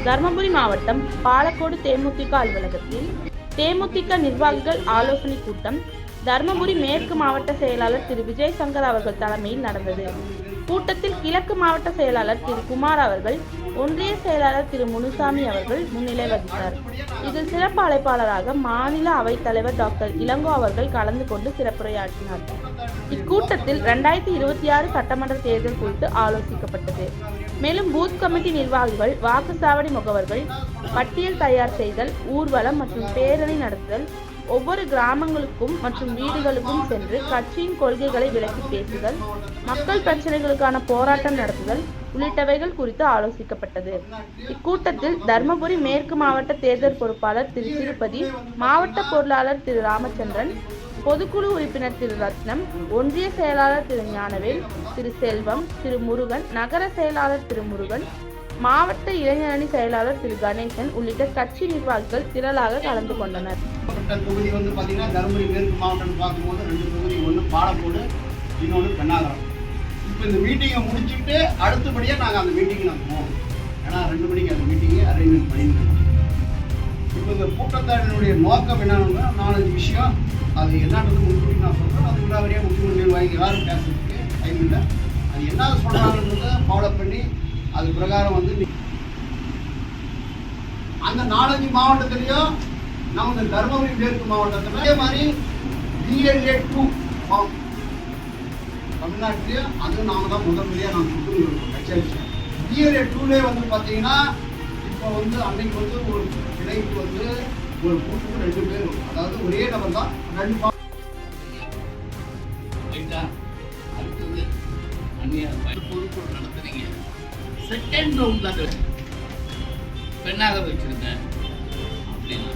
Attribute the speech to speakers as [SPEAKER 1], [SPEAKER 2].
[SPEAKER 1] தர்மபுரி மாவட்டம் பாலக்கோடு தேமுதிக அலுவலகத்தில் தேமுதிக நிர்வாகிகள் ஆலோசனை கூட்டம் தர்மபுரி மேற்கு மாவட்ட செயலாளர் திரு விஜய் சங்கர் அவர்கள் தலைமையில் நடந்தது. கூட்டத்தில் கிழக்கு மாவட்ட செயலாளர் திரு குமார் அவர்கள், ஒன்றிய செயலாளர் திரு முனுசாமி அவர்கள் முன்னிலை வகித்தார். இதில் சிறப்பு அழைப்பாளராக மாநில அவைத் தலைவர் டாக்டர் இளங்கோ அவர்கள் கலந்து கொண்டு சிறப்புரையாற்றினார். இக்கூட்டத்தில் 2026 சட்டமன்ற தேர்தல் குறித்து ஆலோசிக்கப்பட்டது. மேலும் பூத் கமிட்டி நிர்வாகிகள், வாக்குச்சாவடி முகவர்கள் பட்டியல் தயார் செய்தல், ஊர்வலம் மற்றும் பேரணி நடத்துதல், ஒவ்வொரு கிராமங்களுக்கும் மற்றும் வீடுகளுக்கும் சென்று கட்சியின் கொள்கைகளை விளக்கி பேசுதல், மக்கள் பிரச்சனைகளுக்கான போராட்டம் நடத்துதல் உள்ளிட்டவைகள் குறித்து ஆலோசிக்கப்பட்டது. இக்கூட்டத்தில் தர்மபுரி மேற்கு மாவட்ட தேர்தல் பொறுப்பாளர் திரு திருப்பதி, மாவட்ட பொருளாளர் திரு ராமச்சந்திரன், பொதுக்குழு உறுப்பினர் திரு ரத்னம், ஒன்றிய செயலாளர் திரு ஞானவேல், திரு செல்வம், திரு முருகன், நகர செயலாளர் திரு முருகன், மாவட்ட இளைஞரணி செயலாளர் திரு கணேசன் உள்ளிட்ட கட்சி நிர்வாகிகள் திரளாக கலந்து கொண்டனர்.
[SPEAKER 2] தொகுதி வந்து பார்த்தீங்கன்னா தர்மபுரி மேற்கு மாவட்டம் பார்க்கும்போது 2 தொகுதி, ஒன்று பாலக்கோடு, இன்னொன்று பெண்ணாகரம். இப்போ இந்த மீட்டிங்கை முடிச்சுட்டு அடுத்தபடியாக நாங்கள் அந்த மீட்டிங்கு போவோம். ஏன்னா 2 மணிக்கு அந்த மீட்டிங்கை அரேஞ்ச்மெண்ட் பண்ணியிருக்கோம். இப்போ இந்த கூட்டத்தாரினுடைய நோக்கம் என்னன்னா 4-5 விஷயம். அது என்னன்றது முன்கூட்டி நான் சொல்கிறேன். அது விடாவரியாக முக்கிய நிர்வாகிகள் யாரும் பேசுறதுக்கு டைம் இல்லை. அது என்ன சொல்கிறாங்கன்றதை ஃபாலோ பண்ணி அது பிரகாரம் வந்து அந்த 4-5 மாவட்டத்திலையும் நம்ம இந்த தர்மபுரி மேற்கு மாவட்டத்தில் அதே மாதிரி BLA 2 ஃபார்ம் தமிழ்நாட்டிலையும் அதுவும் நாம தான் முதன்மையாக நாங்கள் கொடுத்துருக்கோம். கட்சி BLA 2லே வந்து பார்த்தீங்கன்னா இப்போ வந்து அன்னைக்கு வந்து ஒரு கிளைக்கு வந்து ஒரு கூட்டுக்கு 2 பேர், அதாவது ஒரே நபர் தான் 2 ஃபார்ம்.
[SPEAKER 3] அடுத்தது பொதுக்குழு நடத்துறீங்க. செகண்ட் ரவுண்ட்ல பெண்ணாக வச்சிருந்தேன் அப்படின்னா